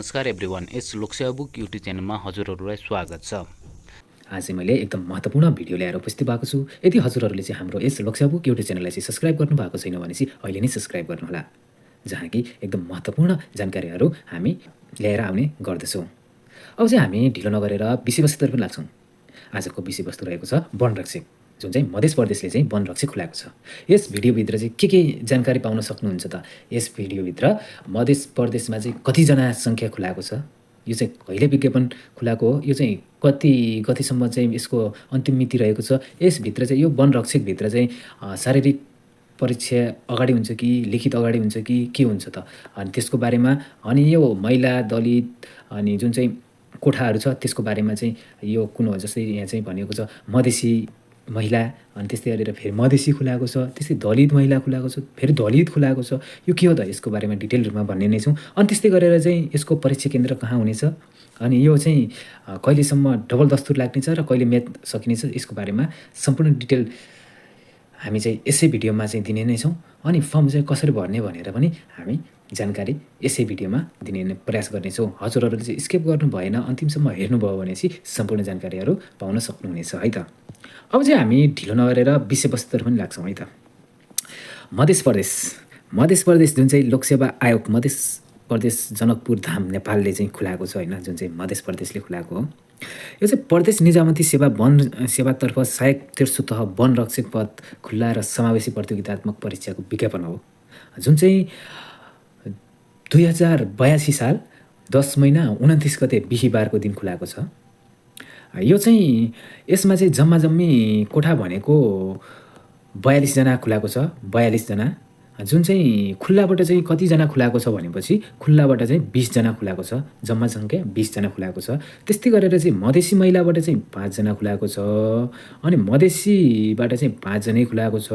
नमस्कार एभ्रिवान, यस Lok Sewa book YouTube च्यानलमा हजुरहरूलाई स्वागत छ। आज चाहिँ मैले एकदम महत्त्वपूर्ण भिडियो ल्याएर उपस्थित भएको छु। यदि हजुरहरूले चाहिँ हाम्रो यस लोकसेवा बुक युट्युब च्यानललाई चाहिँ सब्स्क्राइब गर्नुभएको छैन भने चाहिँ अहिले नै सब्स्क्राइब गर्नुहोला, जहाँ कि एकदम महत्त्वपूर्ण जानकारीहरू हामी ल्याएर आउने गर्दछौँ। अब चाहिँ हामी ढिलो नगरेर विषयवस्तुतर्फ लाग्छौँ। आजको विषयवस्तु रहेको छ वनरक्षक, जुन चाहिँ मध्य प्रदेशले चाहिँ वनरक्षक खुलाएको छ। यस भिडियोभित्र चाहिँ के जानकारी पाउन सक्नुहुन्छ त? यस भिडियोभित्र मध्य प्रदेशमा चाहिँ कतिजना सङ्ख्या खुलाएको छ, यो चाहिँ कहिले विज्ञापन खुलाएको हो, यो चाहिँ कतिसम्म चाहिँ यसको अन्तिम मिति रहेको छ, यसभित्र चाहिँ यो वनरक्षकभित्र चाहिँ शारीरिक परीक्षा अगाडि हुन्छ कि लिखित अगाडि हुन्छ कि के हुन्छ त, अनि त्यसको बारेमा, अनि यो महिला दलित अनि जुन चाहिँ कोठाहरू छ त्यसको बारेमा चाहिँ यो कुन हो। जस्तै यहाँ चाहिँ भनेको छ मधेसी महिला, अनि त्यस्तै गरेर फेरि मधेसी खुलाएको छ, त्यस्तै दलित महिला खुलाएको छ, फेरि दलित खुलाएको छ। यो के हो त, यसको बारेमा डिटेल रूपमा भन्ने नै छौँ। अनि त्यस्तै गरेर चाहिँ यसको परीक्षा केन्द्र कहाँ हुनेछ, अनि यो चाहिँ कहिलेसम्म डबल दस्तुर लाग्नेछ र कहिले म्याद सकिनेछ, यसको बारेमा सम्पूर्ण डिटेल हामी चाहिँ यसै भिडियोमा चाहिँ दिने नै छौँ। अनि फर्म चाहिँ कसरी भर्ने भनेर पनि हामी जानकारी यसै भिडियोमा दिने प्रयास गर्नेछौँ। हजुरहरूले चाहिँ स्किप गर्नु भएन, अन्तिमसम्म हेर्नुभयो भने चाहिँ सम्पूर्ण जानकारीहरू पाउन सक्नुहुनेछ है त। अब चाहिँ हामी ढिलो नगरेर विषयवस्तुतर्फ पनि लाग्छौँ है त। मध्य प्रदेश जुन चाहिँ लोकसेवा आयोग मध्य प्रदेश जनकपुर धाम नेपालले चाहिँ खुलाएको छ होइन, जुन चाहिँ मध्य प्रदेशले खुलाएको हो। यो चाहिँ प्रदेश निजामती सेवा वन सेवातर्फ सहायक तेस्रो तह वन रक्षक पद खुल्ला र समावेशी प्रतियोगितात्मक परीक्षाको विज्ञापन हो, जुन चाहिँ 2082 साल 10 महिना 29 गते बिहीबारको दिन खुलाएको छ। यो चाहिँ यसमा चाहिँ जम्मी कोठा भनेको 42 जना खुलाएको छ। 42 जना, जुन चाहिँ खुल्लाबाट चाहिँ कतिजना खुलाएको छ भनेपछि खुल्लाबाट चाहिँ 20 जना खुलाएको छ। जम्मा सङ्ख्या 20 जना खुलाएको छ। त्यस्तै गरेर चाहिँ मधेसी महिलाबाट चाहिँ 5 जना खुलाएको छ, अनि मधेसीबाट चाहिँ 5 जनै खुलाएको छ।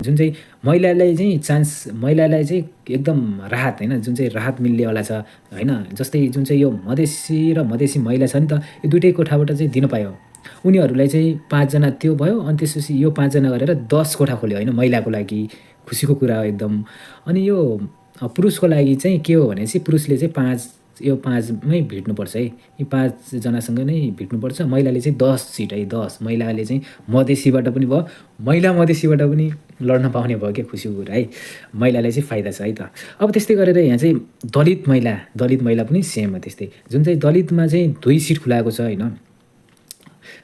जुन चाहिँ महिलालाई चाहिँ एकदम राहत होइन, जुन चाहिँ राहत मिल्नेवाला छ होइन। जस्तै जुन चाहिँ यो मधेसी र मधेसी महिला छ नि त, यो दुइटै कोठाबाट चाहिँ दिन पायो। उनीहरूलाई चाहिँ 5 जना त्यो भयो, अनि त्यसपछि यो 5 जना गरेर 10 कोठा खोल्यो होइन, महिलाको लागि खुसीको कुरा हो एकदम। अनि यो पुरुषको लागि चाहिँ के हो भनेपछि पुरुषले चाहिँ 5मै भिड्नुपर्छ है, यी 5 जनासँग नै भिड्नुपर्छ। महिलाले चाहिँ 10 सिट है, 10 महिलाले चाहिँ मधेसीबाट पनि भयो, महिला मधेसीबाट पनि लड्न पाउने भयो क्या, खुसीको कुरा है। महिलालाई चाहिँ फाइदा छ है त। अब त्यस्तै गरेर यहाँ चाहिँ दलित महिला पनि सेम हो त्यस्तै। जुन चाहिँ दलितमा चाहिँ 2 सिट खुलाएको छ होइन,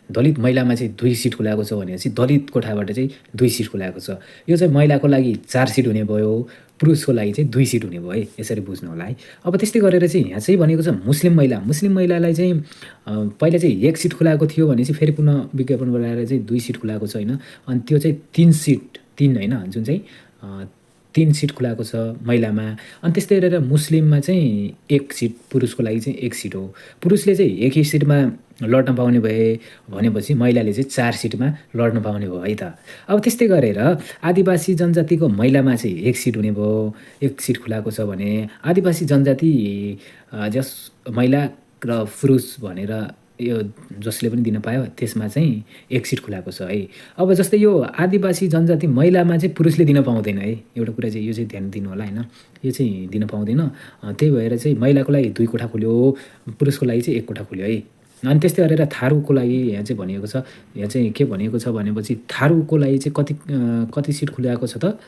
दलित महिलामा चाहिँ 2 सिट खुलाएको छ भनेपछि दलित कोठाबाट चाहिँ 2 सिट खुलाएको छ। यो चाहिँ महिलाको लागि 4 सिट हुने भयो, पुरुषको लागि चाहिँ 2 सिट हुने भयो है, यसरी बुझ्नु होला है। अब त्यस्तै गरेर चाहिँ यहाँ चाहिँ भनेको छ मुस्लिम महिलालाई चाहिँ पहिला चाहिँ 1 सिट खुलाएको थियो भनेपछि फेरि पुनः विज्ञापन बनाएर चाहिँ 2 सिट खुलाएको छ होइन। अनि त्यो चाहिँ 3 होइन, जुन चाहिँ 3 सिट खुलाएको छ महिलामा। अनि त्यस्तै गरेर मुस्लिममा चाहिँ 1 सिट, पुरुषको लागि चाहिँ 1 सिट हो। पुरुषले चाहिँ 1 सिटमा लड्न पाउने भए भनेपछि महिलाले चाहिँ 4 सिटमा लड्न पाउने भयो है त। अब त्यस्तै गरेर आदिवासी जनजातिको महिलामा चाहिँ 1 सिट हुने भयो, 1 सिट खुलाएको छ भने आदिवासी जनजाति जस महिला र पुरुष भनेर यो जसले पनि दिन पायो त्यसमा चाहिँ 1 सिट खुलाएको छ है। अब जस्तै यो आदिवासी जनजाति महिलामा चाहिँ पुरुषले दिन पाउँदैन है, एउटा कुरा चाहिँ यो चाहिँ ध्यान दिनु होला होइन, यो चाहिँ दिन पाउँदैन। त्यही भएर चाहिँ महिलाको लागि 2 कोठा खोल्यो, पुरुषको लागि चाहिँ 1 कोठा खोल्यो है। अनि त्यस्तै गरेर थारूको लागि यहाँ चाहिँ भनिएको छ, यहाँ चाहिँ के भनिएको छ भनेपछि थारूको लागि चाहिँ कति सिट खुलाएको छ त,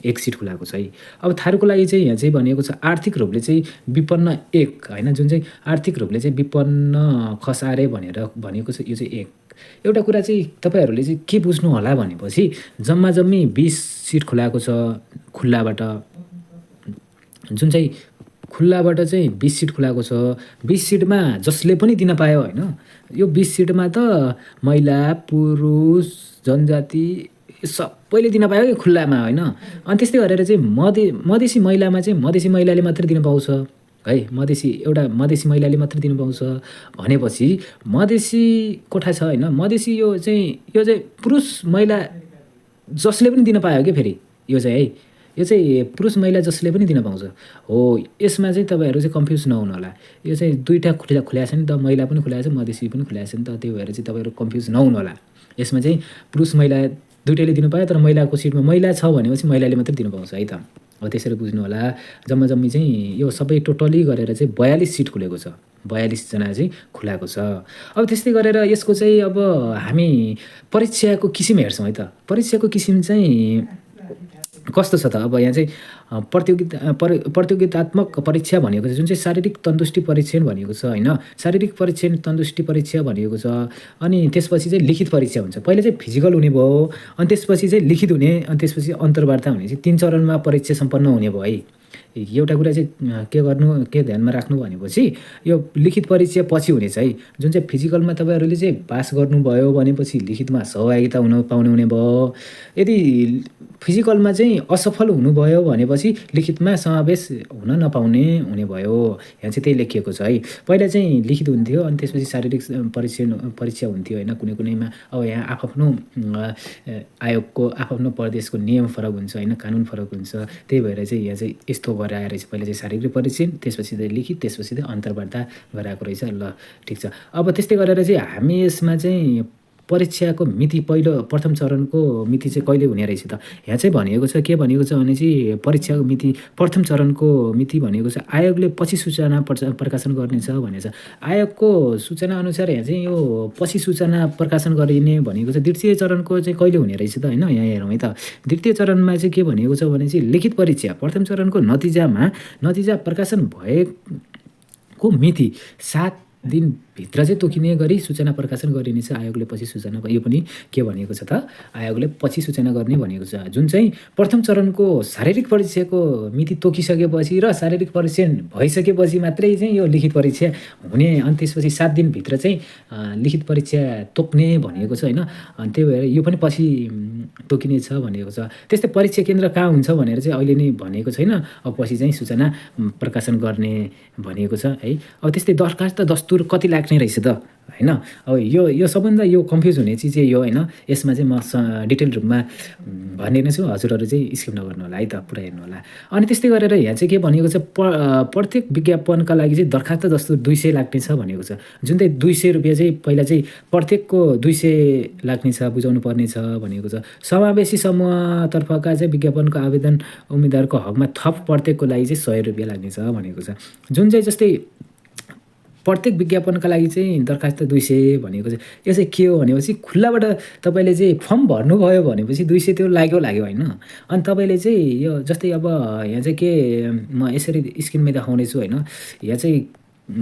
1 सिट खुलाएको छ है। अब थारूको लागि चाहिँ यहाँ चाहिँ भनिएको छ आर्थिक रूपले चाहिँ विपन्न 1 होइन, जुन चाहिँ आर्थिक रूपले चाहिँ विपन्न खसारे भनेर भनिएको छ, यो चाहिँ 1। एउटा कुरा चाहिँ तपाईँहरूले चाहिँ के बुझ्नु होला भनेपछि जम्मी 20 सिट खुलाएको छ खुल्लाबाट, जुन चाहिँ खुल्लाबाट चाहिँ 20 सिट खुलाएको छ। 20 सिटमा जसले पनि दिन पायो होइन, यो 20 सिटमा त महिला पुरुष जनजाति सबैले दिन पायो कि खुल्लामा होइन। अनि त्यस्तै गरेर चाहिँ मधेसी महिलामा चाहिँ मधेसी महिलाले मात्रै दिन पाउँछ है, मधेसी महिलाले मात्रै दिन पाउँछ भनेपछि मधेसी कोठा छ होइन, मधेसी यो चाहिँ पुरुष महिला जसले पनि दिन पायो क्या, फेरि यो चाहिँ है, यो चाहिँ पुरुष महिला जसले पनि दिन पाउँछ हो। यसमा चाहिँ तपाईँहरू चाहिँ कन्फ्युज नहुनु होला, यो चाहिँ 2टा खुलाएको छ नि त, महिला पनि खुलाएको छ मधेसी पनि खुलाएको छ नि त, त्यही भएर चाहिँ तपाईँहरू कन्फ्युज नहुनु होला। यसमा चाहिँ पुरुष महिला दुइटैले दिनु पायो, तर महिलाको सिटमा महिला छ भनेपछि महिलाले मात्रै दिनु पाउँछ है त। अब त्यसरी बुझ्नु होला। जम्मा-जम्मी चाहिँ यो सबै टोटली गरेर चाहिँ 42 सिट खुलेको छ। 42 जना चाहिँ खुलाएको छ। अब त्यस्तै गरेर यसको चाहिँ अब हामी परीक्षाको किसिम हेर्छौँ है त। परीक्षाको किसिम चाहिँ कस्तो छ त? अब यहाँ चाहिँ प्रतियोगितात्मक परीक्षा भनेको चाहिँ जुन चाहिँ शारीरिक तन्दुरुस्ती परीक्षण भनिएको छ होइन। शारीरिक परीक्षण तन्दुरुस्ती परीक्षा भनिएको छ। अनि त्यसपछि चाहिँ लिखित परीक्षा हुन्छ। पहिले चाहिँ फिजिकल हुने भयो, अनि त्यसपछि चाहिँ लिखित हुने, अनि त्यसपछि अन्तर्वार्ता हुने चाहिँ 3 चरणमा परीक्षा सम्पन्न हुने भयो है। एउटा कुरा चाहिँ के ध्यानमा राख्नु भनेपछि यो लिखित परीक्षा पछि हुनेछ है। जुन चाहिँ फिजिकलमा तपाईँहरूले चाहिँ पास गर्नुभयो भनेपछि लिखितमा सहभागिता हुन पाउने हुने भयो। यदि फिजिकलमा चाहिँ असफल हुनुभयो भनेपछि लिखितमा समावेश हुन नपाउने हुने भयो। यहाँ चाहिँ त्यही लेखिएको छ है। पहिला चाहिँ लिखित हुन्थ्यो, अनि त्यसपछि शारीरिक परीक्षा हुन्थ्यो होइन। कुनै-कुनैमा अब यहाँ आफ्नो आयोगको आफ्नो प्रदेशको नियम फरक हुन्छ होइन, कानुन फरक हुन्छ। त्यही भएर चाहिँ यहाँ चाहिँ यस्तो गराएर रहेछ। पहिला चाहिँ शारीरिक परीक्षण, त्यसपछि चाहिँ लिखित, त्यसपछि चाहिँ अन्तर्वार्ता गराएको रहेछ। ल ठिक छ। अब त्यस्तै गरेर चाहिँ हामी यसमा चाहिँ परीक्षाको मिति प्रथम चरणको मिति चाहिँ कहिले हुने रहेछ त? यहाँ चाहिँ भनिएको छ, के भनिएको छ भने चाहिँ परीक्षाको मिति प्रथम चरणको मिति भनेको छ आयोगले पछि सूचना प्रकाशन गर्नेछ भनेको छ। आयोगको सूचना अनुसार यहाँ चाहिँ यो पछि सूचना प्रकाशन गरिने भनेको छ। द्वितीय चरणको चाहिँ कहिले हुने रहेछ त होइन? यहाँ हेरौँ है त। द्वितीय चरणमा चाहिँ के भनिएको छ भने चाहिँ लिखित परीक्षा प्रथम चरणको नतिजा प्रकाशन भएको मिति 7 दिनभित्र चाहिँ तोकिने गरी सूचना प्रकाशन गरिनेछ। आयोगले पछि सूचना, यो पनि के भनेको छ त? आयोगले पछि सूचना गर्ने भनेको छ। जुन चाहिँ प्रथम चरणको शारीरिक परीक्षाको मिति तोकिसकेपछि र शारीरिक परीक्षण भइसकेपछि मात्रै चाहिँ यो लिखित परीक्षा हुने, अनि त्यसपछि 7 दिनभित्र चाहिँ लिखित परीक्षा तोक्ने भनिएको छ होइन। अनि त्यही भएर यो पनि पछि तोकिनेछ भनेको छ। त्यस्तै परीक्षा केन्द्र कहाँ हुन्छ भनेर चाहिँ अहिले नै भनेको छैन। अब पछि चाहिँ सूचना प्रकाशन गर्ने भनिएको छ है। अब त्यस्तै दरखास्त दस्तुर कति लाग्ने रहेछ त होइन? अब यो सबभन्दा यो कन्फ्युज हुने चिज चाहिँ यो होइन। यसमा चाहिँ म डिटेल रूपमा भनिदिने छु, हजुरहरू चाहिँ स्किप नगर्नु होला है त, पुरा हेर्नु होला। अनि त्यस्तै गरेर यहाँ चाहिँ के भनेको छ, प्रत्येक विज्ञापनका लागि चाहिँ दरखास्त दस्तुर 200 लाग्ने छ भनेको छ। जुन चाहिँ 200 रुपियाँ चाहिँ पहिला चाहिँ प्रत्येकको 200 लाग्ने छ, बुझाउनु पर्ने छ भनेको छ। समावेशी समूहतर्फका चाहिँ विज्ञापनको आवेदन उम्मेदवारको हकमा थप प्रत्येकको लागि चाहिँ 100 रुपियाँ लाग्ने छ भनेको छ। जुन चाहिँ जस्तै प्रत्येक विज्ञापनका लागि चाहिँ दरखास्त 200 भनेको चाहिँ यो चाहिँ के हो भनेपछि खुल्लाबाट तपाईँले चाहिँ फर्म भर्नुभयो भनेपछि 200 त्यो लाग्यो होइन। अनि तपाईँले चाहिँ यो जस्तै अब यहाँ चाहिँ के म यसरी स्क्रिनमै देखाउनेछु होइन। यहाँ चाहिँ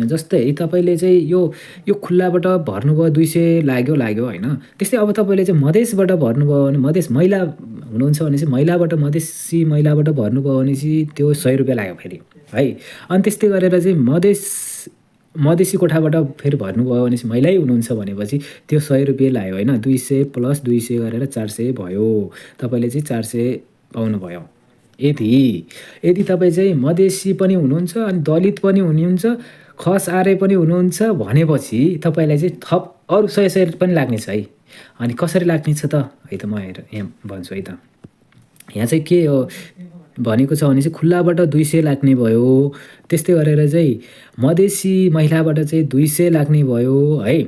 जस्तै तपाईँले चाहिँ यो खुल्लाबाट भर्नुभयो 200 लाग्यो होइन। त्यस्तै अब तपाईँले चाहिँ मधेसबाट भर्नुभयो भने, मधेस महिला हुनुहुन्छ भने चाहिँ मधेसी महिलाबाट भर्नुभयो भने चाहिँ त्यो 100 रुपियाँ लाग्यो फेरि है। अनि त्यस्तै गरेर चाहिँ मधेसी कोठाबाट फेरि भर्नुभयो भने चाहिँ महिलै हुनुहुन्छ भनेपछि त्यो 100 रुपियाँ लाग्यो होइन। 200 + 200 गरेर 400 भयो। तपाईँले चाहिँ 400 पाउनुभयो। यदि तपाईँ चाहिँ मधेसी पनि हुनुहुन्छ, अनि दलित पनि हुनुहुन्छ, खस आर्य पनि हुनुहुन्छ भनेपछि तपाईँलाई चाहिँ थप अरू 100 पनि लाग्नेछ है। अनि कसरी लाग्नेछ त है त, म यहाँ भन्छु है त। यहाँ चाहिँ के हो भनेको छ भने चाहिँ खुल्लाबाट 200 लाग्ने भयो। त्यस्तै गरेर चाहिँ मधेसी महिलाबाट चाहिँ 200 लाग्ने भयो है,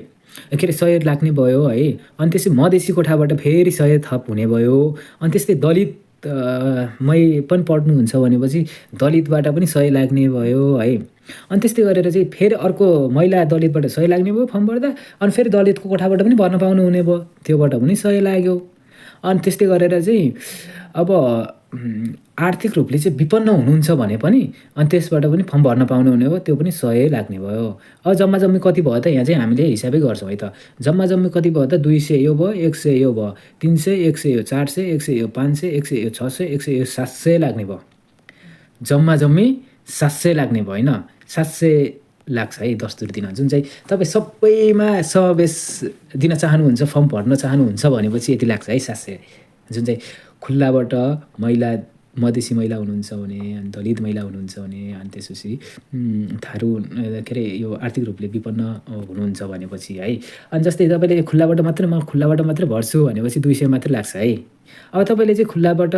के अरे 100 लाग्ने भयो है। अनि त्यसै मधेसी कोठाबाट फेरि 100 थप हुने भयो। अनि त्यस्तै दलित मै पनि पढ्नुहुन्छ भनेपछि दलितबाट पनि 100 लाग्ने भयो है। अनि त्यस्तै गरेर चाहिँ फेरि अर्को महिला दलितबाट 100 लाग्ने भयो फर्म भर्दा, अनि फेरि दलितको कोठाबाट पनि भर्न पाउनु हुने भयो, त्योबाट पनि 100 लाग्यो। अनि त्यस्तै गरेर चाहिँ अब आर्थिक रूपले चाहिँ विपन्न हुनुहुन्छ भने पनि अनि त्यसबाट पनि फर्म भर्न पाउनु हुने भयो, त्यो पनि 100 लाग्ने भयो। अब जम्मा कति भयो त? यहाँ चाहिँ हामीले हिसाबै गर्छौँ है त। जम्मा कति भयो त? 200 यो भयो, 100 यो भयो, 300, 100 यो, 400, 100 यो, 500, 100 यो, 600, 100 यो, 700 लाग्ने भयो। जम्मा 700 लाग्ने भयो होइन। 700 लाग्छ है दस्तुर दिन। जुन चाहिँ तपाईँ सबैमा समावेश दिन चाहनुहुन्छ, फर्म भर्न चाहनुहुन्छ भनेपछि यति लाग्छ है 700। जुन चाहिँ खुल्लाबाट मधेसी महिला हुनुहुन्छ भने, अनि दलित महिला हुनुहुन्छ भने, अनि त्यसपछि थारू के अरे यो आर्थिक रूपले विपन्न हुनुहुन्छ भनेपछि है। अनि जस्तै तपाईँले खुल्लाबाट मात्रै भर्छु भनेपछि 200 मात्रै लाग्छ है। अब तपाईँले चाहिँ खुल्लाबाट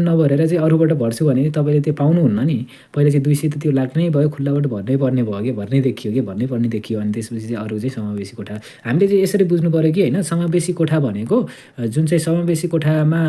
नभरेर चाहिँ अरूबाट भर्छु भने तपाईँले त्यो पाउनुहुन्न नि। पहिला चाहिँ 200 त त्यो लाग्नै भयो, खुल्लाबाट भर्नै पर्ने भयो कि भर्नै पर्ने देखियो। अनि त्यसपछि चाहिँ अरू चाहिँ समावेशी कोठा, हामीले चाहिँ यसरी बुझ्नु पऱ्यो कि होइन। समावेशी कोठा भनेको जुन चाहिँ समावेशी कोठामा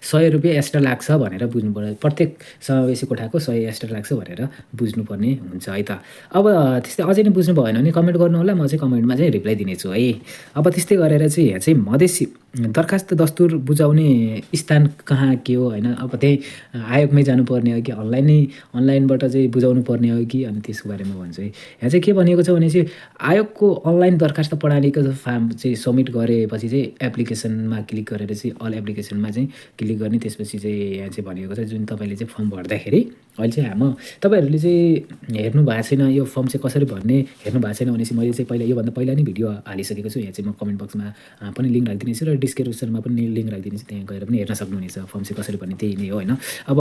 100 रुपियाँ एक्स्ट्रा लाग्छ भनेर बुझ्नुपर्यो। प्रत्येक समावेशी कोठाको 100 एक्स्ट्रा लाग्छ भनेर बुझ्नुपर्ने हुन्छ है त। अब त्यस्तै अझै नै बुझ्नु भएन भने कमेन्ट गर्नु होला, म चाहिँ कमेन्टमा चाहिँ रिप्लाई दिनेछु है। अब त्यस्तै गरेर चाहिँ यहाँ चाहिँ मधेसी दरखास्त दस्तुर बुझाउने स्थान कहाँ के हो होइन, अब त्यही आयोगमै जानुपर्ने हो कि अनलाइनबाट चाहिँ बुझाउनु पर्ने हो कि, अनि त्यसको बारेमा भन्छु है। यहाँ चाहिँ के भनिएको छ भने चाहिँ आयोगको अनलाइन दरखास्त प्रणालीको फार्म चाहिँ सबमिट गरेपछि चाहिँ एप्लिकेसनमा क्लिक गरेर चाहिँ अल एप्लिकेसनमा चाहिँ क्लिक गर्ने। त्यसपछि चाहिँ यहाँ चाहिँ भनिएको छ जुन तपाईँले चाहिँ फर्म भर्दाखेरि अहिले चाहिँ तपाईँहरूले चाहिँ हेर्नु भएको छैन यो फर्म चाहिँ कसरी भर्ने हेर्नु भएको छैन भनेपछि मैले चाहिँ पहिला योभन्दा पहिला नै भिडियो हालिसकेको छु। यहाँ चाहिँ म कमेन्ट बक्समा पनि लिङ्क राखिदिनेछु र डिस्क्रिप्सनमा पनि लिङ्क राखिदिनेछु, त्यहाँ गएर पनि हेर्न सक्नुहुनेछ। फर्म चाहिँ कसरी भर्ने त्यही नै हो होइन। अब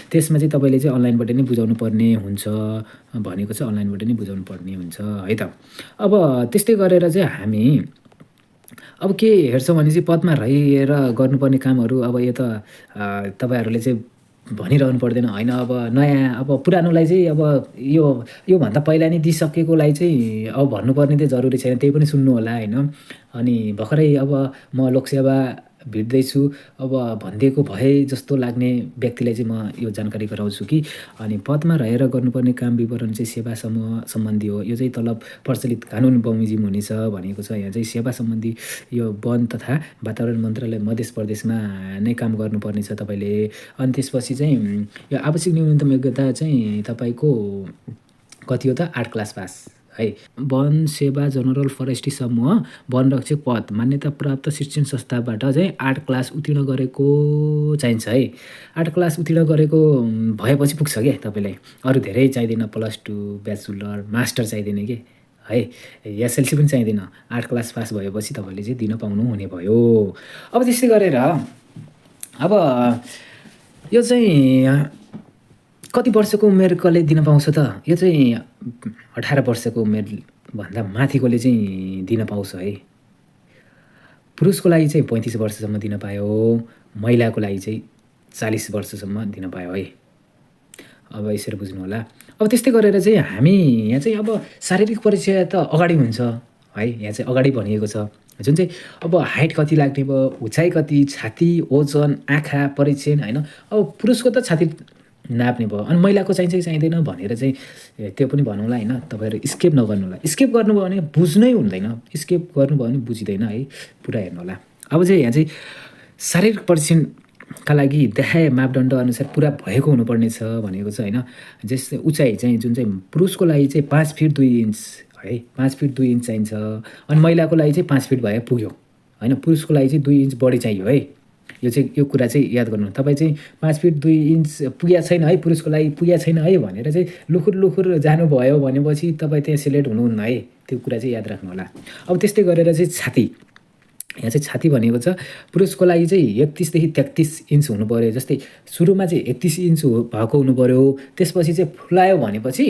त्यसमा चाहिँ तपाईँले चाहिँ अनलाइनबाट नै बुझाउनु पर्ने हुन्छ भनेको छ, अनलाइनबाट नै बुझाउनु पर्ने हुन्छ है त। अब त्यस्तै गरेर चाहिँ हामी अब के हेर्छौँ भने चाहिँ पदमा रहेर गर्नुपर्ने कामहरू अब यो त तपाईँहरूले चाहिँ भनिरहनु पर्दैन होइन। अब नयाँ अब पुरानोलाई चाहिँ अब योभन्दा पहिला नै दिइसकेकोलाई चाहिँ अब भन्नुपर्ने चाहिँ जरुरी छैन, त्यही पनि सुन्नु होला होइन। अनि भर्खरै अब म लोकसेवा भिड्दैछु, अब भनिदिएको भए जस्तो लाग्ने व्यक्तिलाई चाहिँ म यो जानकारी गराउँछु कि अनि पदमा रहेर गर्नुपर्ने काम विवरण चाहिँ सेवा समूह सम्बन्धी हो। यो चाहिँ तलब प्रचलित कानुन बमोजिम हुनेछ भनेको छ। यहाँ चाहिँ सेवा सम्बन्धी यो वन तथा वातावरण मन्त्रालय मध्य प्रदेशमा नै काम गर्नुपर्ने छ तपाईँले। अनि त्यसपछि चाहिँ यो आवश्यक न्यूनतम योग्यता चाहिँ तपाईँको कति हो त 8 क्लास पास है। वन सेवा जनरल फरेस्ट्री समूह वनरक्षक पद मान्यता प्राप्त शिक्षण संस्थाबाट चाहिँ 8 क्लास उत्तीर्ण गरेको चाहिन्छ है। 8 क्लास उत्तीर्ण गरेको भएपछि पुग्छ क्या तपाईँलाई, अरू धेरै चाहिँदैन। +2 ब्याचलर मास्टर चाहिँदैन कि है, एसएलसी पनि चाहिँदैन। 8 क्लास पास भएपछि तपाईँले चाहिँ दिन पाउनु हुने भयो। अब त्यस्तै गरेर अब यो चाहिँ कति वर्षको उमेरकोले दिन पाउँछ त? यो चाहिँ 18 वर्षको उमेरभन्दा माथिकोले चाहिँ दिन पाउँछ है। पुरुषको लागि चाहिँ 35 वर्षसम्म दिन पायो, महिलाको लागि चाहिँ 40 वर्षसम्म दिन पायो है। अब यसरी बुझ्नु होला। अब त्यस्तै गरेर चाहिँ हामी यहाँ चाहिँ अब शारीरिक परिचय त अगाडि हुन्छ है। यहाँ चाहिँ अगाडि भनिएको छ जुन चाहिँ अब हाइट कति लाग्ने भयो, उचाइ कति, छाती, ओजन, आँखा परीक्षण होइन। अब पुरुषको त छाती नाप्ने भयो, अनि महिलाको चाहिन्छ कि चाहिँदैन भनेर चाहिँ त्यो पनि भनौँला होइन। तपाईँहरू स्किप नगर्नु होला। स्किप गर्नुभयो भने बुझ्नै हुँदैन, स्किप गर्नुभयो भने बुझिँदैन है, पुरा हेर्नु होला। अब चाहिँ यहाँ चाहिँ शारीरिक परीक्षणका लागि देखाए मापदण्ड अनुसार पुरा भएको हुनुपर्ने छ भनेको छ होइन। जस्तै उचाइ चाहिँ जुन चाहिँ पुरुषको लागि चाहिँ 5 फिट 2 इन्च है, 5 फिट 2 इन्च चाहिन्छ। अनि महिलाको लागि चाहिँ 5 फिट भए पुग्यो होइन। पुरुषको लागि चाहिँ 2 इन्च बढी चाहियो है। यो कुरा चाहिँ याद गर्नु। तपाईँ चाहिँ 5 फिट 2 इन्च पुगेको छैन है, पुरुषको लागि पुगेको छैन है भनेर चाहिँ लुखुर जानुभयो भनेपछि तपाईँ त्यहाँ सिलेक्ट हुनुहुन्न है, त्यो कुरा चाहिँ याद राख्नु होला। अब त्यस्तै गरेर चाहिँ छाती, यहाँ चाहिँ छाती भनेको छ पुरुषको लागि चाहिँ 31 देखि 33 इन्च हुनु पऱ्यो। जस्तै सुरुमा चाहिँ 31 इन्च भएको हुनु पऱ्यो, त्यसपछि चाहिँ फुलायो भनेपछि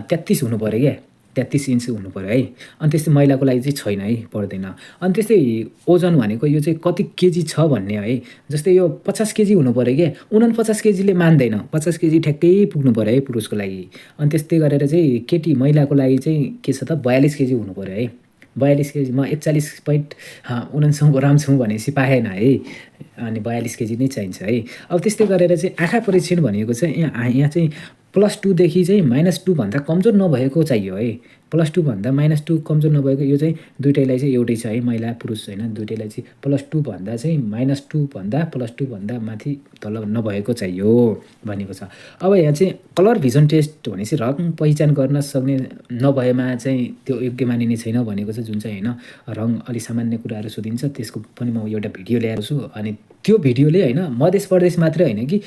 33 हुनु पऱ्यो क्या, 33 इन्च हुनु पऱ्यो है। अनि त्यस्तै महिलाको लागि चाहिँ छैन है, पर्दैन। अनि त्यस्तै ओजन भनेको यो चाहिँ कति केजी छ भन्ने है। जस्तै यो 50 केजी हुनु पऱ्यो क्या, 49 केजीले मान्दैन, 50 केजी ठ्याक्कै पुग्नु पऱ्यो है पुरुषको लागि। अनि त्यस्तै गरेर चाहिँ महिलाको लागि चाहिँ के छ त 42 केजी हुनु पऱ्यो है। 42 केजी म 41.49 ग्राम छु भनेपछि पाएन है, अनि 42 केजी नै चाहिन्छ है। अब त्यस्तै गरेर चाहिँ आँखा परीक्षण भनेको चाहिँ यहाँ चाहिँ +2 देखि चाहिँ -2 भन्दा कमजोर नभएको चाहियो है। +2 भन्दा -2 कमजोर नभएको, यो चाहिँ दुइटैलाई चाहिँ एउटै छ है, महिला पुरुष होइन दुइटैलाई चाहिँ +2 भन्दा चाहिँ -2 भन्दा +2 भन्दा माथि तल नभएको चाहियो भनेको छ। अब यहाँ चाहिँ कलर भिजन टेस्ट भनेपछि रङ पहिचान गर्न सक्ने नभएमा चाहिँ त्यो योग्य मानिने छैन भनेको छ। जुन चाहिँ होइन रङ अलि सामान्य कुराहरू सोधिन्छ, त्यसको पनि म एउटा भिडियो ल्याएको छु। अनि त्यो भिडियोले होइन मध्य प्रदेश मात्रै होइन कि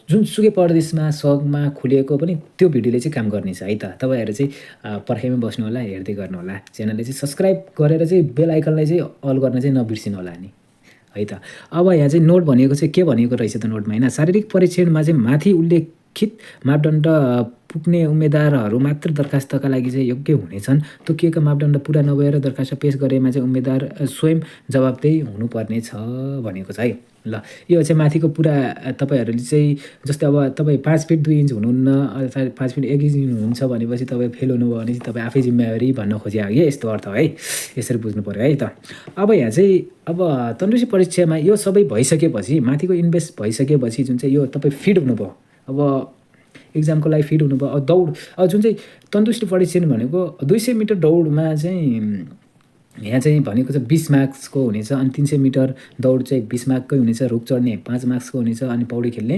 जुनसुकै प्रदेशमा सगमा खुलेको पनि त्यो भिडियोले चाहिँ काम गर्नेछ है त। तपाईँहरू चाहिँ पर्खाइमा बस्नु होला, हेर्दै गर्नु होला। च्यानलले चाहिँ सब्सक्राइब गरेर चाहिँ बेल आइकनलाई चाहिँ अल गर्न चाहिँ नबिर्सिनु होला नि है त। अब यहाँ चाहिँ नोट भनेको चाहिँ के भनेको रहेछ त नोटमा होइन, शारीरिक परीक्षणमा चाहिँ माथि उल्लेखित मापदण्ड पुग्ने उम्मेदवारहरू मात्र दरखास्तका लागि चाहिँ योग्य हुनेछन्। तोकिएका मापदण्ड पुरा नभएर दरखास्त पेश गरेमा चाहिँ उम्मेदवार स्वयं जवाबदेही हुनुपर्ने छ भनेको छ है। ल यो चाहिँ माथिको पुरा तपाईँहरूले चाहिँ जस्तै अब तपाईँ 5 फिट 2 इन्च हुनुहुन्न अथवा 5 फिट 1 इन्च हुनुहुन्छ भनेपछि तपाईँ फेल हुनुभयो भने चाहिँ तपाईँ आफै जिम्मेवारी भन्न खोजेको हो कि यस्तो अर्थ है, यसरी बुझ्नु पऱ्यो है त। अब यहाँ चाहिँ अब तन्दुरुस्ती परीक्षामा यो सबै भइसकेपछि माथिको इन्भेस्ट भइसकेपछि जुन चाहिँ यो तपाईँ फिट हुनुभयो, अब इक्जामको लागि फिट हुनुभयो, अब दौड अब जुन चाहिँ तन्दुरुस्ती परीक्षण भनेको 200 मिटर दौडमा चाहिँ यहाँ चाहिँ भनेको चाहिँ 20 मार्क्सको हुनेछ अनि 300 मिटर दौड चाहिँ 20 मार्क्सकै हुनेछ, रुख चढ्ने 5 मार्क्सको हुनेछ अनि पौडी खेल्ने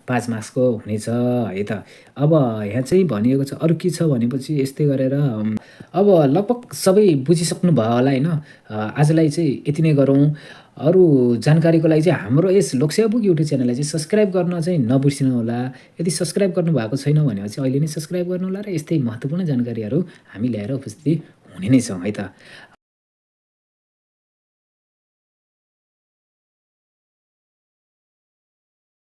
5 मार्क्सको हुनेछ है त। अब यहाँ चाहिँ भनिएको छ अरू के छ भनेपछि यस्तै गरेर अब लगभग सबै बुझिसक्नु भयो होला होइन। आजलाई चाहिँ यति नै गरौँ। अरू जानकारीको लागि चाहिँ हाम्रो यस लोकसेवा बुक युट्युब च्यानललाई चाहिँ सब्सक्राइब गर्न चाहिँ नबिर्सिनु होला। यदि सब्सक्राइब गर्नुभएको छैन भने चाहिँ अहिले नै सब्सक्राइब गर्नु होला र यस्तै महत्त्वपूर्ण जानकारीहरू हामी ल्याएर उपस्थित हुने नै छौँ है त।